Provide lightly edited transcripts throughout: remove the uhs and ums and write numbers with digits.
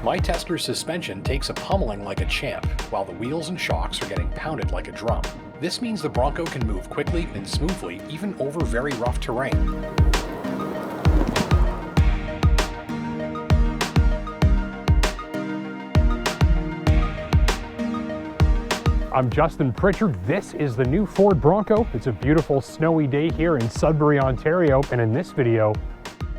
My tester's suspension takes a pummeling like a champ, while the wheels and shocks are getting pounded like a drum. This means the Bronco can move quickly and smoothly, even over very rough terrain. I'm Justin Pritchard. This is the new Ford Bronco. It's a beautiful snowy day here in Sudbury, Ontario, and in this video,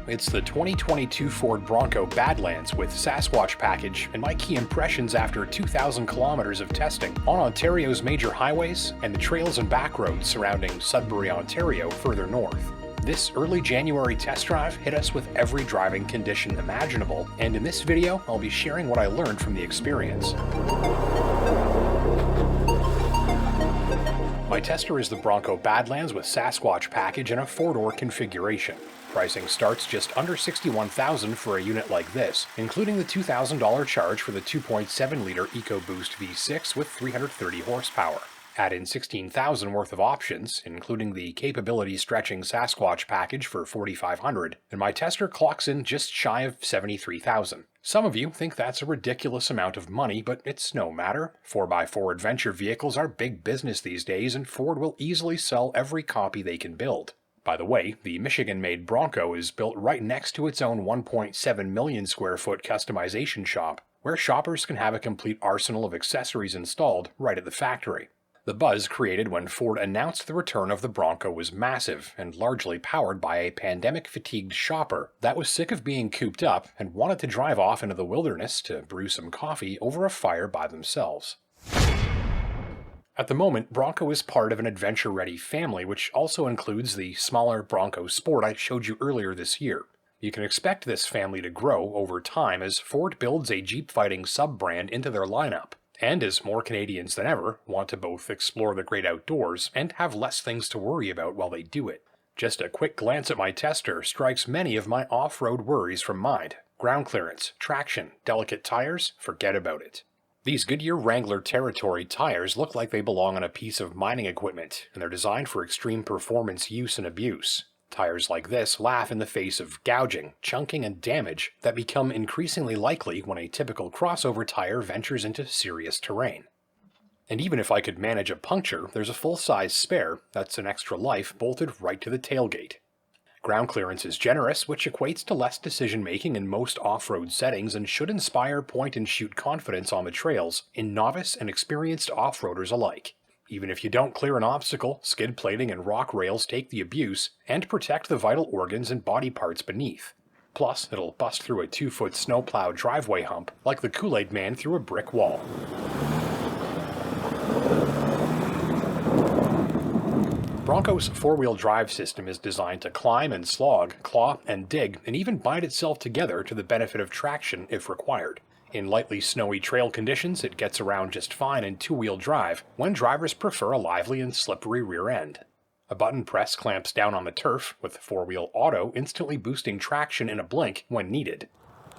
it's the 2022 Ford Bronco Badlands with Sasquatch package and my key impressions after 2,000 kilometers of testing on Ontario's major highways and the trails and backroads surrounding Sudbury, Ontario further north. This early January test drive hit us with every driving condition imaginable, and in this video I'll be sharing what I learned from the experience. My tester is the Bronco Badlands with Sasquatch package and a 4-door configuration. Pricing starts just under $61,000 for a unit like this, including the $2,000 charge for the 2.7-liter EcoBoost V6 with 330 horsepower. Add in $16,000 worth of options, including the capability-stretching Sasquatch package for $4,500, and my tester clocks in just shy of $73,000. Some of you think that's a ridiculous amount of money, but it's no matter. 4x4 adventure vehicles are big business these days, and Ford will easily sell every copy they can build. By the way, the Michigan-made Bronco is built right next to its own 1.7 million square foot customization shop, where shoppers can have a complete arsenal of accessories installed right at the factory. The buzz created when Ford announced the return of the Bronco was massive and largely powered by a pandemic-fatigued shopper that was sick of being cooped up and wanted to drive off into the wilderness to brew some coffee over a fire by themselves. At the moment, Bronco is part of an adventure-ready family, which also includes the smaller Bronco Sport I showed you earlier this year. You can expect this family to grow over time as Ford builds a Jeep fighting sub-brand into their lineup, and as more Canadians than ever want to both explore the great outdoors and have less things to worry about while they do it. Just a quick glance at my tester strikes many of my off-road worries from mind. Ground clearance, traction, delicate tires, forget about it. These Goodyear Wrangler Territory tires look like they belong on a piece of mining equipment, and they're designed for extreme performance use and abuse. Tires like this laugh in the face of gouging, chunking, and damage that become increasingly likely when a typical crossover tire ventures into serious terrain. And even if I could manage a puncture, there's a full-size spare that's an extra life bolted right to the tailgate. Ground clearance is generous, which equates to less decision-making in most off-road settings and should inspire point-and-shoot confidence on the trails in novice and experienced off-roaders alike. Even if you don't clear an obstacle, skid plating and rock rails take the abuse and protect the vital organs and body parts beneath. Plus, it'll bust through a 2-foot snowplow driveway hump like the Kool-Aid Man through a brick wall. Bronco's 4-wheel drive system is designed to climb and slog, claw and dig, and even bind itself together to the benefit of traction if required. In lightly snowy trail conditions, it gets around just fine in 2-wheel drive when drivers prefer a lively and slippery rear end. A button press clamps down on the turf, with 4-wheel auto instantly boosting traction in a blink when needed.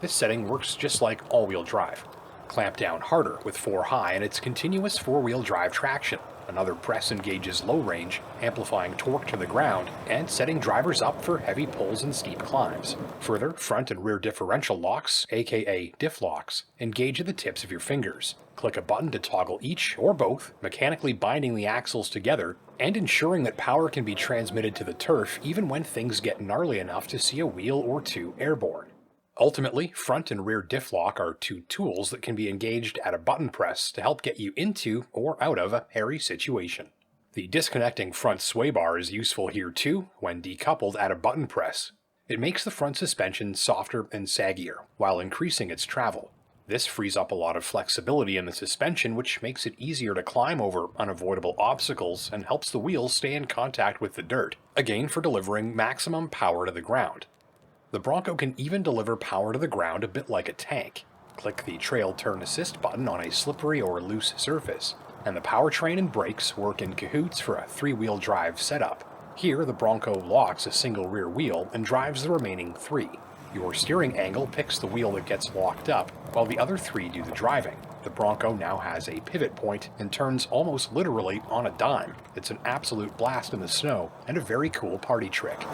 This setting works just like all-wheel drive. Clamp down harder with 4-high and it's continuous 4-wheel drive traction. Another press engages low range, amplifying torque to the ground and setting drivers up for heavy pulls and steep climbs. Further, front and rear differential locks, aka diff locks, engage at the tips of your fingers. Click a button to toggle each or both, mechanically binding the axles together and ensuring that power can be transmitted to the turf even when things get gnarly enough to see a wheel or two airborne. Ultimately, front and rear diff lock are two tools that can be engaged at a button press to help get you into or out of a hairy situation. The disconnecting front sway bar is useful here too when decoupled at a button press. It makes the front suspension softer and saggier while increasing its travel. This frees up a lot of flexibility in the suspension, which makes it easier to climb over unavoidable obstacles and helps the wheels stay in contact with the dirt, again for delivering maximum power to the ground. The Bronco can even deliver power to the ground a bit like a tank. Click the Trail Turn Assist button on a slippery or loose surface, and the powertrain and brakes work in cahoots for a 3-wheel drive setup. Here, the Bronco locks a single rear wheel and drives the remaining 3. Your steering angle picks the wheel that gets locked up, while the other 3 do the driving. The Bronco now has a pivot point and turns almost literally on a dime. It's an absolute blast in the snow and a very cool party trick.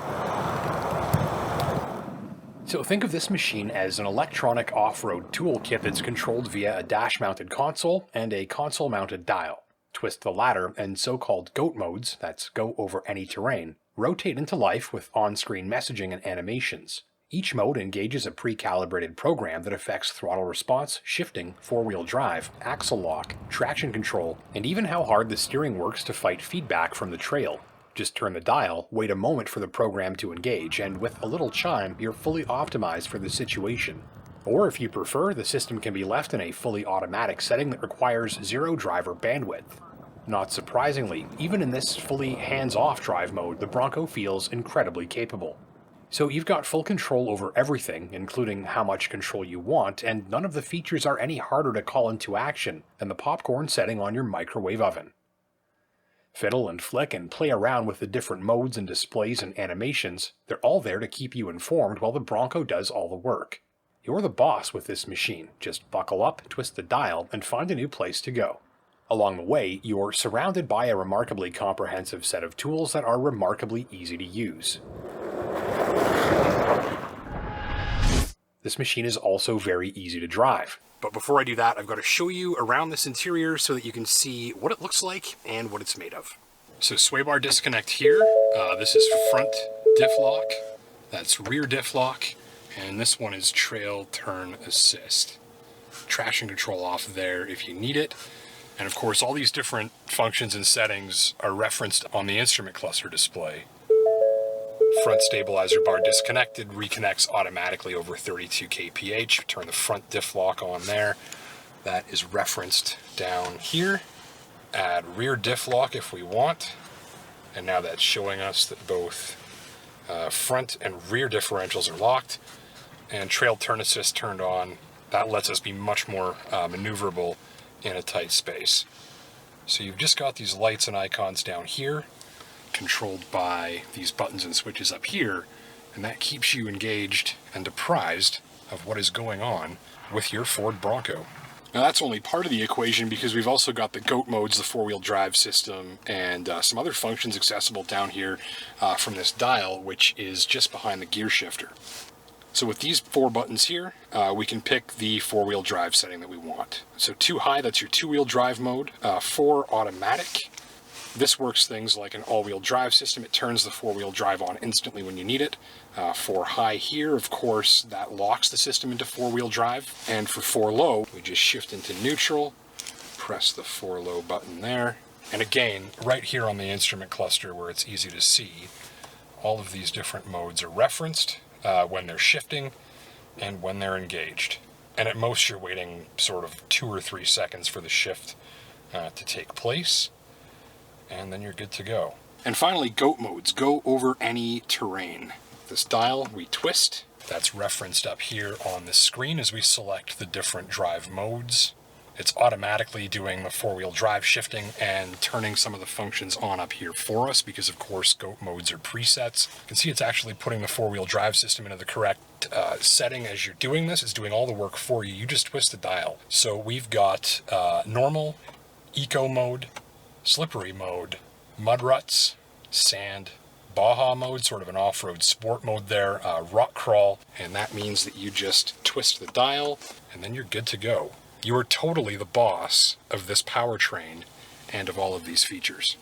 So think of this machine as an electronic off-road toolkit that's controlled via a dash-mounted console and a console-mounted dial. Twist the latter, and so-called GOAT modes, that's go over any terrain, rotate into life with on-screen messaging and animations. Each mode engages a pre-calibrated program that affects throttle response, shifting, four-wheel drive, axle lock, traction control, and even how hard the steering works to fight feedback from the trail. Just turn the dial, wait a moment for the program to engage, and with a little chime, you're fully optimized for the situation. Or if you prefer, the system can be left in a fully automatic setting that requires zero driver bandwidth. Not surprisingly, even in this fully hands-off drive mode, the Bronco feels incredibly capable. So you've got full control over everything, including how much control you want, and none of the features are any harder to call into action than the popcorn setting on your microwave oven. Fiddle and flick and play around with the different modes and displays and animations. They're all there to keep you informed while the Bronco does all the work. You're the boss with this machine. Just buckle up, twist the dial, and find a new place to go. Along the way, you're surrounded by a remarkably comprehensive set of tools that are remarkably easy to use. This machine is also very easy to drive. But before I do that, I've got to show you around this interior so that you can see what it looks like and what it's made of. So sway bar disconnect here. This is front diff lock. That's rear diff lock. And this one is trail turn assist. Traction control off there if you need it. And of course, all these different functions and settings are referenced on the instrument cluster display. Front stabilizer bar disconnected, reconnects automatically over 32 kph. Turn the front diff lock on there. That is referenced down here. Add rear diff lock if we want. And now that's showing us that both front and rear differentials are locked. And trail turn assist turned on. That lets us be much more maneuverable in a tight space. So you've just got these lights and icons down here, controlled by these buttons and switches up here, and that keeps you engaged and apprised of what is going on with your Ford Bronco. Now that's only part of the equation because we've also got the GOAT modes, the four-wheel drive system, and some other functions accessible down here from this dial, which is just behind the gear shifter. So with these four buttons here, we can pick the four-wheel drive setting that we want. So 2 high, that's your two-wheel drive mode. 4 automatic. This works things like an all-wheel drive system. It turns the four-wheel drive on instantly when you need it. 4 high here, of course, that locks the system into four-wheel drive. And for 4 low, we just shift into neutral, press the 4 low button there. And again, right here on the instrument cluster where it's easy to see, all of these different modes are referenced when they're shifting and when they're engaged. And at most you're waiting sort of 2 or 3 seconds for the shift to take place. And then you're good to go. And finally, GOAT modes, go over any terrain. This dial, we twist. That's referenced up here on the screen as we select the different drive modes. It's automatically doing the four-wheel drive shifting and turning some of the functions on up here for us because, of course, GOAT modes are presets. You can see it's actually putting the four-wheel drive system into the correct setting as you're doing this. It's doing all the work for you. You just twist the dial. So we've got normal, eco mode, slippery mode, mud ruts, sand, Baja mode, sort of an off-road sport mode there, rock crawl, and that means that you just twist the dial and then you're good to go. You are totally the boss of this powertrain and of all of these features.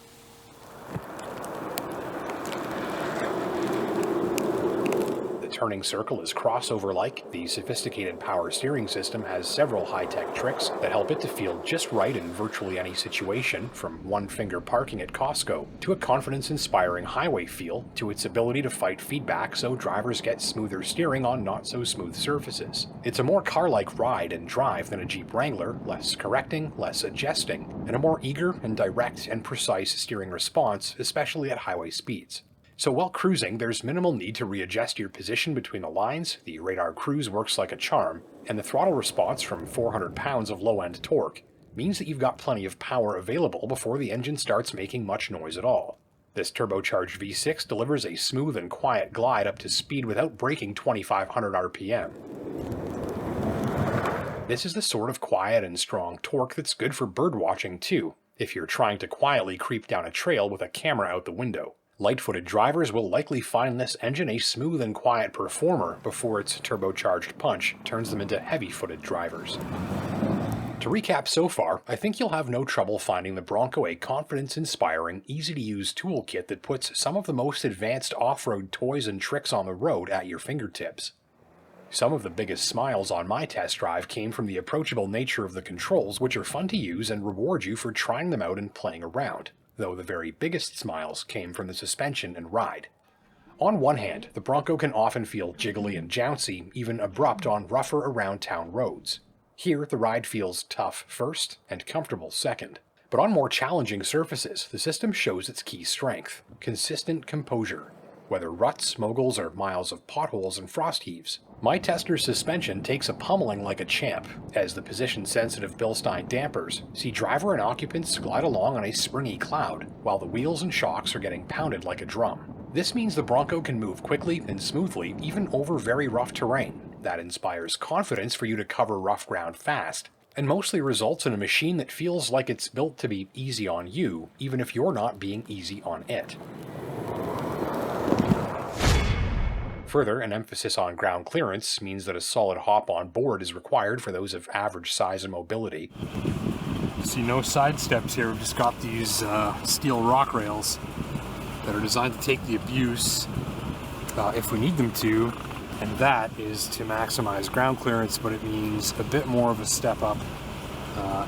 The turning circle is crossover-like. The sophisticated power steering system has several high-tech tricks that help it to feel just right in virtually any situation, from one-finger parking at Costco to a confidence-inspiring highway feel to its ability to fight feedback so drivers get smoother steering on not-so-smooth surfaces. It's a more car-like ride and drive than a Jeep Wrangler, less correcting, less adjusting, and a more eager and direct and precise steering response, especially at highway speeds. So while cruising, there's minimal need to readjust your position between the lines, the radar cruise works like a charm, and the throttle response from 400 pounds of low-end torque means that you've got plenty of power available before the engine starts making much noise at all. This turbocharged V6 delivers a smooth and quiet glide up to speed without breaking 2,500 RPM. This is the sort of quiet and strong torque that's good for birdwatching too, if you're trying to quietly creep down a trail with a camera out the window. Light-footed drivers will likely find this engine a smooth and quiet performer before its turbocharged punch turns them into heavy-footed drivers. To recap so far, I think you'll have no trouble finding the Bronco a confidence-inspiring, easy-to-use toolkit that puts some of the most advanced off-road toys and tricks on the road at your fingertips. Some of the biggest smiles on my test drive came from the approachable nature of the controls, which are fun to use and reward you for trying them out and playing around, though the very biggest smiles came from the suspension and ride. On one hand, the Bronco can often feel jiggly and jouncy, even abrupt on rougher around-town roads. Here, the ride feels tough first and comfortable second. But on more challenging surfaces, the system shows its key strength: consistent composure, whether ruts, moguls, or miles of potholes and frost heaves. My tester's suspension takes a pummeling like a champ, as the position-sensitive Bilstein dampers see driver and occupants glide along on a springy cloud, while the wheels and shocks are getting pounded like a drum. This means the Bronco can move quickly and smoothly, even over very rough terrain. That inspires confidence for you to cover rough ground fast, and mostly results in a machine that feels like it's built to be easy on you, even if you're not being easy on it. Further, an emphasis on ground clearance means that a solid hop on board is required for those of average size and mobility. See, no side steps here. We've just got these steel rock rails that are designed to take the abuse if we need them to. And that is to maximize ground clearance, but it means a bit more of a step up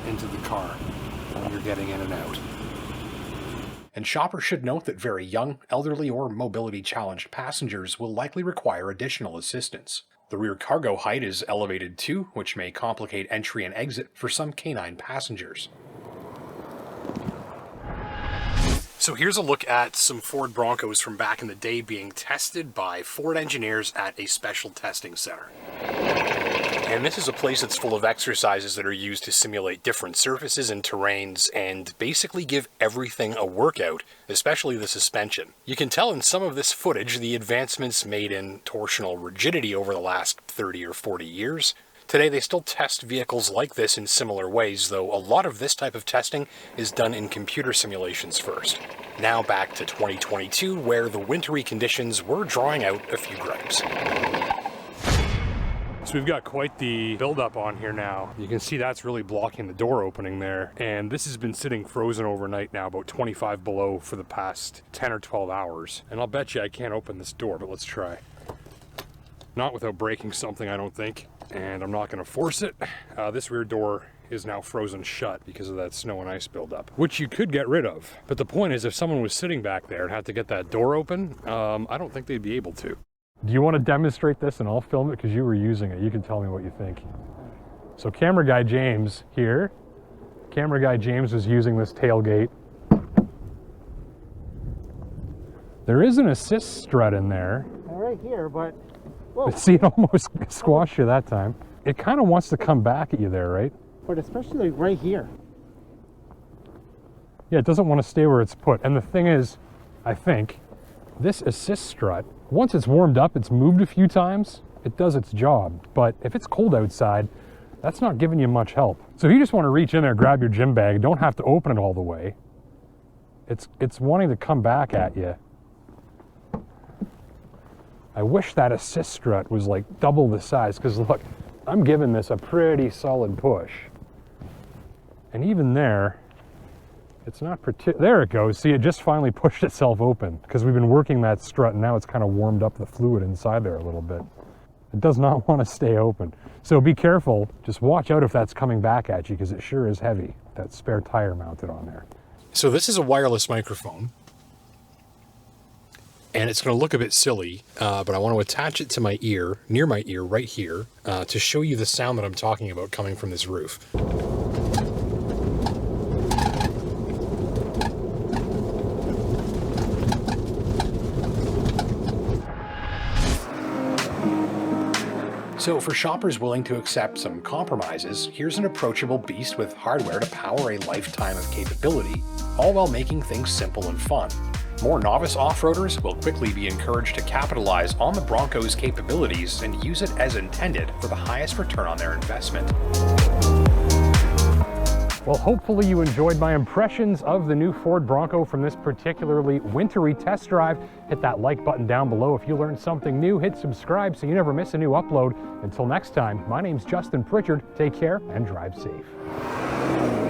into the car when you're getting in and out. And shoppers should note that very young, elderly, or mobility-challenged passengers will likely require additional assistance. The rear cargo height is elevated too, which may complicate entry and exit for some canine passengers. So here's a look at some Ford Broncos from back in the day being tested by Ford engineers at a special testing center. And this is a place that's full of exercises that are used to simulate different surfaces and terrains and basically give everything a workout, especially the suspension. You can tell in some of this footage the advancements made in torsional rigidity over the last 30 or 40 years. Today they still test vehicles like this in similar ways, though a lot of this type of testing is done in computer simulations first. Now back to 2022, where the wintry conditions were drawing out a few gripes. So we've got quite the buildup on here now. You can see that's really blocking the door opening there. And this has been sitting frozen overnight now, about 25 below for the past 10 or 12 hours. And I'll bet you I can't open this door, but let's try. Not without breaking something, I don't think. And I'm not gonna force it. This rear door is now frozen shut because of that snow and ice buildup, which you could get rid of. But the point is, if someone was sitting back there and had to get that door open, I don't think they'd be able to. Do you want to demonstrate this and I'll film it because you were using it? You can tell me what you think. So camera guy James here. Camera guy James was using this tailgate. There is an assist strut in there. Right here, but whoa. See, it almost squashed you that time. It kind of wants to come back at you there, right? But especially right here. Yeah, it doesn't want to stay where it's put. And the thing is, I think, this assist strut, once it's warmed up, it's moved a few times, it does its job. But if it's cold outside, that's not giving you much help. So if you just want to reach in there, grab your gym bag, don't have to open it all the way. It's wanting to come back at you. I wish that assist strut was like double the size, because look, I'm giving this a pretty solid push. And even there, it's not there it goes. See, it just finally pushed itself open because we've been working that strut and now it's kind of warmed up the fluid inside there a little bit. It does not want to stay open. So be careful, just watch out if that's coming back at you because it sure is heavy, that spare tire mounted on there. So this is a wireless microphone. And it's going to look a bit silly, but I want to attach it to my ear, near my ear, right here, to show you the sound that I'm talking about coming from this roof. So for shoppers willing to accept some compromises, here's an approachable beast with hardware to power a lifetime of capability, all while making things simple and fun. More novice off-roaders will quickly be encouraged to capitalize on the Bronco's capabilities and use it as intended for the highest return on their investment. Well, hopefully you enjoyed my impressions of the new Ford Bronco from this particularly wintry test drive. Hit that like button down below if you learned something new. Hit subscribe so you never miss a new upload. Until next time, my name's Justin Pritchard. Take care and drive safe.